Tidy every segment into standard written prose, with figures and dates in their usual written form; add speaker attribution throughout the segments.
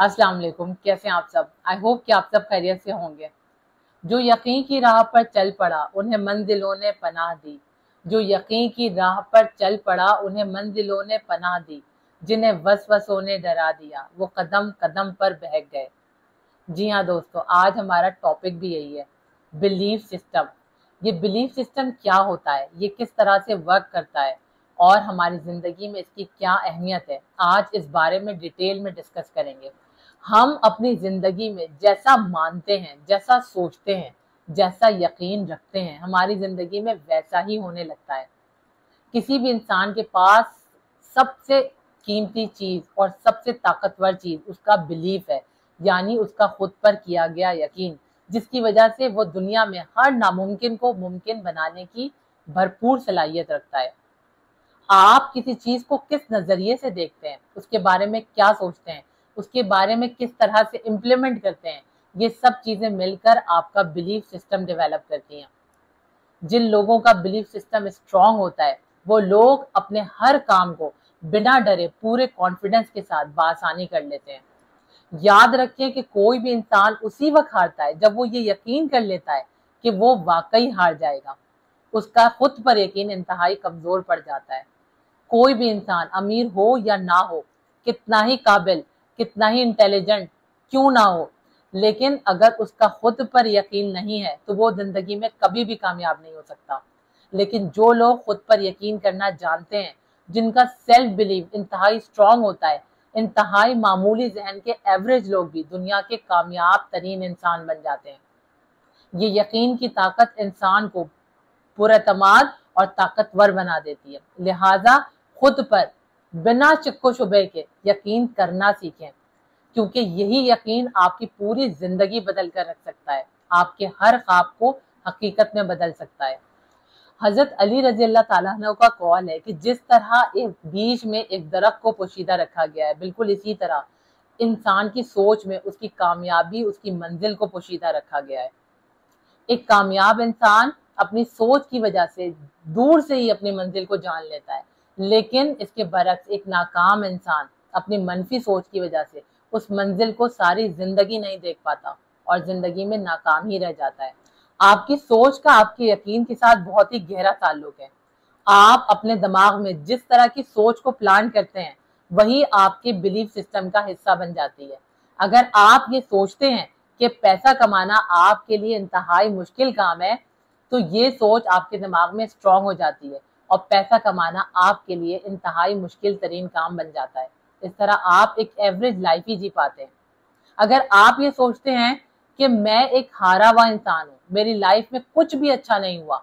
Speaker 1: अस्सलाम वालेकुम, कैसे हैं आप सब। आई होप कि आप सब खैरियत से होंगे। जो यकीन की राह पर चल पड़ा उन्हें मंजिलों ने पनाह दी। जो यकीन की राह पर चल पड़ा उन्हें मंजिलों ने पनाह दी। जिन्हें वसवसों ने डरा दिया वो कदम कदम पर बहक गए। जी हाँ दोस्तों, आज हमारा टॉपिक भी यही है, बिलीफ सिस्टम। ये बिलीफ सिस्टम क्या होता है, ये किस तरह से वर्क करता है और हमारी ज़िंदगी में इसकी क्या अहमियत है, आज इस बारे में डिटेल में डिस्कस करेंगे। हम अपनी ज़िंदगी में जैसा मानते हैं, जैसा सोचते हैं, जैसा यकीन रखते हैं, हमारी ज़िंदगी में वैसा ही होने लगता है। किसी भी इंसान के पास सबसे कीमती चीज़ और सबसे ताकतवर चीज़ उसका बिलीफ है, यानी उसका खुद पर किया गया यकीन, जिसकी वजह से वो दुनिया में हर नामुमकिन को मुमकिन बनाने की भरपूर सलाहियत रखता है। आप किसी चीज़ को किस नज़रिए से देखते हैं, उसके बारे में क्या सोचते हैं, उसके बारे में किस तरह से इम्प्लीमेंट करते हैं, ये सब चीज़ें मिलकर आपका बिलीफ सिस्टम डेवलप करती हैं। जिन लोगों का बिलीफ सिस्टम स्ट्रांग होता है वो लोग अपने हर काम को बिना डरे पूरे कॉन्फिडेंस के साथ बआसानी कर लेते हैं। याद रखें कि कोई भी इंसान उसी वक्त हारता है जब वो ये यकीन कर लेता है कि वो वाकई हार जाएगा। उसका खुद पर यकीन इंतहाई कमजोर पड़ जाता है। कोई भी इंसान अमीर हो या ना हो, कितना ही काबिल, कितना ही इंटेलिजेंट क्यों ना हो, लेकिन अगर उसका खुद पर यकीन नहीं है तो वो जिंदगी में कभी भी कामयाब नहीं हो सकता। लेकिन जो लोग खुद पर यकीन करना जानते हैं, जिनका सेल्फ बिलीव इंतहाई स्ट्रांग होता है, इंतहाई मामूली जहन के एवरेज लोग भी दुनिया के कामयाब तरीन इंसान बन जाते हैं। ये यकीन की ताकत इंसान को पुरएतमाद और ताकतवर बना देती है। लिहाजा खुद पर बिना शक्को शुबे के यकीन करना सीखें, क्योंकि यही यकीन आपकी पूरी जिंदगी बदल कर रख सकता है, आपके हर ख्वाब को हकीकत में बदल सकता है। हजरत अली रजी अल्लाह ताला अन्हु का कौल है कि जिस तरह एक बीज में एक दरख्त को पोशीदा रखा गया है, बिल्कुल इसी तरह इंसान की सोच में उसकी कामयाबी, उसकी मंजिल को पोशीदा रखा गया है। एक कामयाब इंसान अपनी सोच की वजह से दूर से ही अपनी मंजिल को जान लेता है, लेकिन इसके बरक्स एक नाकाम इंसान अपनी मनफी सोच की वजह से उस मंजिल को सारी जिंदगी नहीं देख पाता और जिंदगी में नाकाम ही रह जाता है। आपकी सोच का आपके यकीन के साथ बहुत ही गहरा ताल्लुक है। आप अपने दिमाग में जिस तरह की सोच को प्लान करते हैं वही आपके बिलीफ सिस्टम का हिस्सा बन जाती है। अगर आप ये सोचते हैं कि पैसा कमाना आपके लिए इंतहाई मुश्किल काम है, तो ये सोच आपके दिमाग में स्ट्रांग हो जाती है और पैसा कमाना आपके लिए इंतहाई मुश्किल तरीन काम बन जाता है। इस तरह आप एक एवरेज लाइफ ही जी पाते हैं। अगर आप ये सोचते हैं कि मैं एक हारा हुआ इंसान हूँ, मेरी लाइफ में कुछ भी अच्छा नहीं हुआ,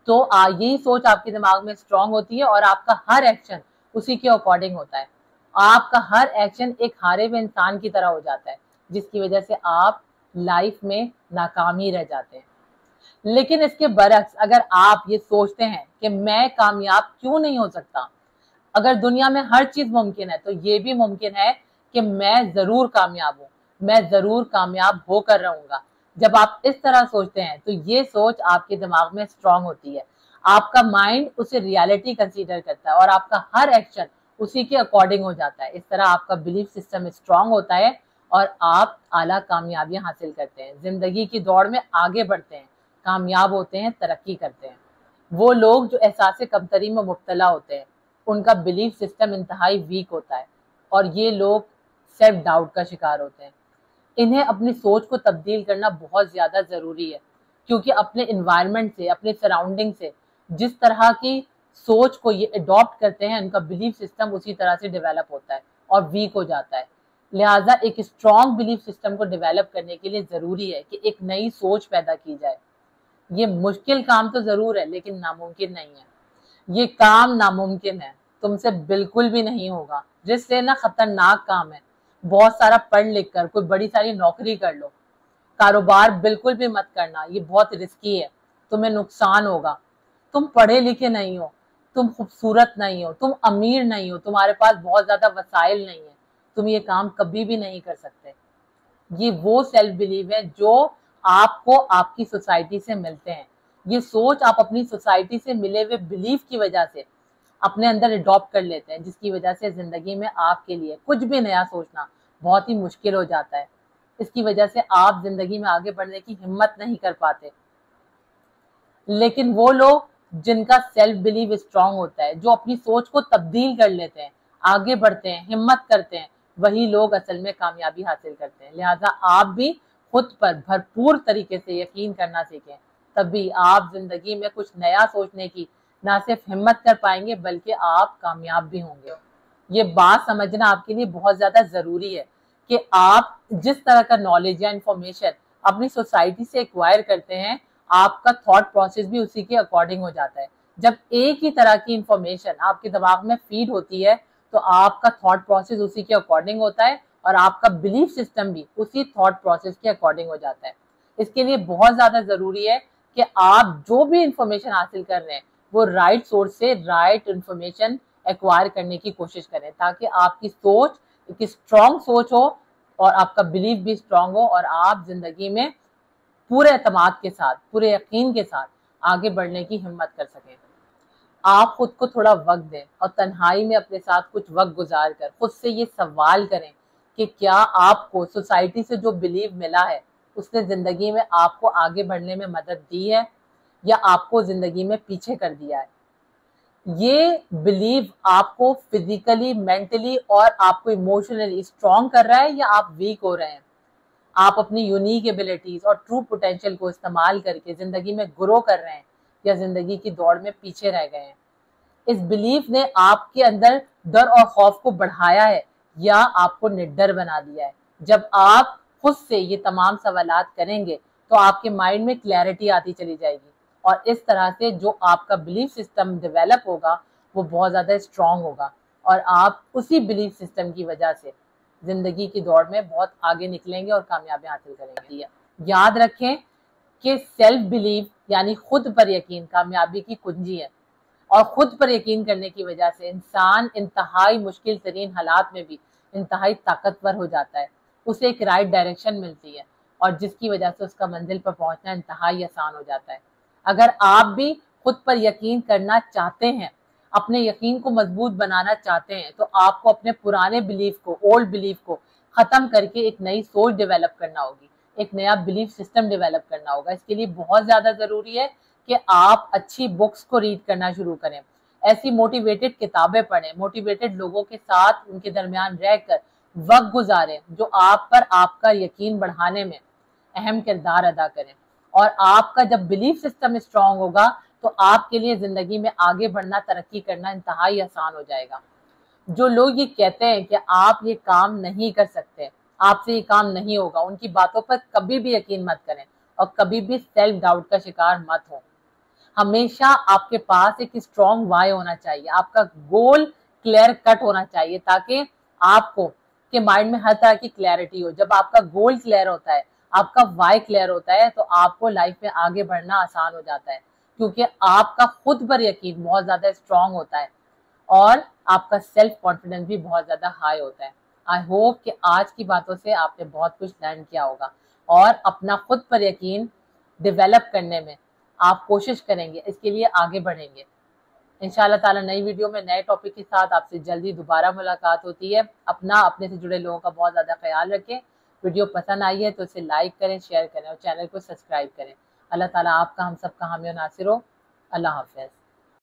Speaker 1: तो यही सोच आपके दिमाग में स्ट्रांग होती है और आपका हर एक्शन उसी के अकॉर्डिंग होता है। आपका हर एक्शन एक हारे हुए इंसान की तरह हो जाता है, जिसकी वजह से आप लाइफ में नाकाम ही रह जाते हैं। लेकिन इसके बरक्स अगर आप ये सोचते हैं कि मैं कामयाब क्यों नहीं हो सकता, अगर दुनिया में हर चीज मुमकिन है तो ये भी मुमकिन है कि मैं जरूर कामयाब हूँ, मैं जरूर कामयाब होकर रहूंगा। जब आप इस तरह सोचते हैं तो ये सोच आपके दिमाग में स्ट्रांग होती है। आपका माइंड उसे रियलिटी कंसीडर करता है और आपका हर एक्शन उसी के अकॉर्डिंग हो जाता है। इस तरह आपका बिलीफ सिस्टम स्ट्रांग होता है और आप आला कामयाबियां हासिल करते हैं, जिंदगी की दौड़ में आगे बढ़ते हैं, कामयाब होते हैं, तरक्की करते हैं। वो लोग जो एहसास कमतरी में मुब्तला होते हैं उनका बिलीफ सिस्टम इंतहाई वीक होता है और ये लोग सेल्फ डाउट का शिकार होते हैं। इन्हें अपनी सोच को तब्दील करना बहुत ज़्यादा ज़रूरी है, क्योंकि अपने इन्वायरमेंट से, अपने सराउंडिंग से जिस तरह की सोच को ये अडॉप्ट करते हैं, उनका बिलीफ सिस्टम उसी तरह से डेवलप होता है और वीक हो जाता है। लिहाजा एक स्ट्रॉन्ग बिलीफ सिस्टम को डेवलप करने के लिए ज़रूरी है कि एक नई सोच पैदा की जाए। ये मुश्किल काम तो ज़रूर है लेकिन नामुमकिन नहीं है। ये काम नामुमकिन है, तुमसे बिल्कुल भी नहीं होगा। रिस्क लेना खतरनाक काम है। बहुत सारा पढ़ लिख कर कोई बड़ी सारी नौकरी कर लो, कारोबार बिल्कुल भी मत करना, ये बहुत रिस्की है, तुम्हें नुकसान होगा। तुम पढ़े लिखे नहीं हो, तुम खूबसूरत नहीं हो, तुम अमीर नहीं हो, तुम्हारे पास बहुत ज्यादा वसाइल नहीं है, तुम ये काम कभी भी नहीं कर सकते। ये वो सेल्फ बिलीव है जो आपको आपकी सोसाइटी से मिलते हैं। ये सोच आप अपनी सोसाइटी से मिले हुए बिलीफ की वजह से अपने अंदर अडॉप्ट कर लेते हैं, जिसकी वजह से जिंदगी में आपके लिए कुछ भी नया सोचना بہت ہی مشکل ہو جاتا ہے. اس کی وجہ سے آپ زندگی میں آگے بڑھنے کی ہمت نہیں کر پاتے. لیکن وہ لوگ جن کا سیلف بلیو اسٹرانگ ہوتا ہے، جو اپنی سوچ کو تبدیل کر لیتے ہیں، آگے بڑھتے ہیں، ہمت کرتے ہیں، وہی لوگ اصل میں کامیابی حاصل کرتے ہیں. لہٰذا آپ بھی خود پر بھرپور طریقے سے یقین کرنا سیکھیں، تبھی آپ زندگی میں کچھ نیا سوچنے کی نہ صرف ہمت کر پائیں گے بلکہ آپ کامیاب بھی ہوں گے. یہ بات سمجھنا آپ کے لیے بہت زیادہ ضروری ہے کہ آپ جس طرح کا نالج یا انفارمیشن اپنی سوسائٹی سے ایکوائر کرتے ہیں، آپ کا تھاٹ پروسیس بھی اسی کے اکارڈنگ ہو جاتا ہے. جب ایک ہی طرح کی انفارمیشن آپ کے دماغ میں فیڈ ہوتی ہے تو آپ کا تھاٹ پروسیس اسی کے اکارڈنگ ہوتا ہے اور آپ کا بلیف سسٹم بھی اسی تھاٹ پروسیس کے اکارڈنگ ہو جاتا ہے. اس کے لیے بہت زیادہ ضروری ہے کہ آپ جو بھی انفارمیشن حاصل کر رہے ہیں وہ رائٹ سورس سے رائٹ انفارمیشن ایکوائر کرنے کی کوشش کریں، تاکہ آپ کی سوچ ایک اسٹرانگ سوچ ہو اور آپ کا بلیف بھی اسٹرانگ ہو اور آپ زندگی میں پورے اعتماد کے ساتھ، پورے یقین کے ساتھ آگے بڑھنے کی ہمت کر سکیں. آپ خود کو تھوڑا وقت دیں اور تنہائی میں اپنے ساتھ کچھ وقت گزار کر خود سے یہ سوال کریں کہ کیا آپ کو سوسائٹی سے جو بلیو ملا ہے اس نے زندگی میں آپ کو آگے بڑھنے میں مدد دی ہے یا آپ کو زندگی میں پیچھے کر دیا ہے. یہ بلیو آپ کو فزیکلی، مینٹلی اور آپ کو ایموشنلی اسٹرانگ کر رہا ہے یا آپ ویک ہو رہے ہیں. آپ اپنی یونیک ایبلٹیز اور ٹرو پوٹینشیل کو استعمال کر کے زندگی میں گرو کر رہے ہیں یا زندگی کی دوڑ میں پیچھے رہ گئے ہیں. اس بلیف نے آپ کے اندر ڈر اور خوف کو بڑھایا ہے یا آپ کو نڈر بنا دیا ہے. جب آپ خود سے یہ تمام سوالات کریں گے تو آپ کے مائنڈ میں کلیئرٹی آتی چلی جائے گی اور اس طرح سے جو آپ کا بلیف سسٹم ڈیولپ ہوگا وہ بہت زیادہ اسٹرانگ ہوگا اور آپ اسی بلیف سسٹم کی وجہ سے زندگی کی دوڑ میں بہت آگے نکلیں گے اور کامیابی حاصل کریں گے. یاد رکھیں کہ سیلف بلیف یعنی خود پر یقین کامیابی کی کنجی ہے اور خود پر یقین کرنے کی وجہ سے انسان انتہائی مشکل ترین حالات میں بھی انتہائی طاقتور ہو جاتا ہے. اسے ایک رائٹ ڈائریکشن ملتی ہے اور جس کی وجہ سے اس کا منزل پر پہنچنا انتہائی آسان ہو جاتا ہے. اگر آپ بھی خود پر یقین کرنا چاہتے ہیں، اپنے یقین کو مضبوط بنانا چاہتے ہیں، تو آپ کو اپنے پرانے بلیف کو، اولڈ بلیف کو ختم کر کے ایک نئی سوچ ڈیولپ کرنا ہوگی، ایک نیا بلیف سسٹم ڈیولپ کرنا ہوگا. اس کے لیے بہت زیادہ ضروری ہے کہ آپ اچھی بکس کو ریڈ کرنا شروع کریں، ایسی موٹیویٹڈ کتابیں پڑھیں، موٹیویٹڈ لوگوں کے ساتھ ان کے درمیان رہ کر وقت گزاریں جو آپ پر آپ کا یقین بڑھانے میں اہم کردار ادا کریں. اور آپ کا جب بلیف سسٹم اسٹرانگ ہوگا تو آپ کے لیے زندگی میں آگے بڑھنا، ترقی کرنا انتہائی آسان ہو جائے گا. جو لوگ یہ کہتے ہیں کہ آپ یہ کام نہیں کر سکتے، آپ سے یہ کام نہیں ہوگا، ان کی باتوں پر کبھی بھی یقین مت کریں اور کبھی بھی سیلف ڈاؤٹ کا شکار مت ہو. ہمیشہ آپ کے پاس ایک اسٹرانگ وائی ہونا چاہیے، آپ کا گول کلیئر کٹ ہونا چاہیے تاکہ آپ کو کے مائنڈ میں ہر طرح کی کلیئرٹی ہو. جب آپ کا گول کلیئر ہوتا ہے، آپ کا وائی کلیئر ہوتا ہے تو آپ کو لائف میں آگے بڑھنا آسان ہو جاتا ہے کیونکہ آپ کا خود پر یقین بہت زیادہ اسٹرانگ ہوتا ہے اور آپ کا سیلف کانفیڈنس بھی بہت زیادہ ہائی ہوتا ہے. آئی ہوپ کہ آج کی باتوں سے آپ نے بہت کچھ لرن کیا ہوگا اور اپنا خود پر یقین ڈیولپ کرنے میں آپ کوشش کریں گے، اس کے لیے آگے بڑھیں گے. انشاءاللہ تعالی نئی ویڈیو میں نئے ٹاپک کے ساتھ آپ سے جلدی دوبارہ ملاقات ہوتی ہے. اپنے سے جڑے لوگوں کا بہت زیادہ خیال رکھیں. ویڈیو پسند آئی ہے تو اسے لائک کریں، شیئر کریں اور چینل کو سبسکرائب کریں. اللہ تعالیٰ آپ کا ہم سب کا حامی و ناصر ہو. اللہ حافظ.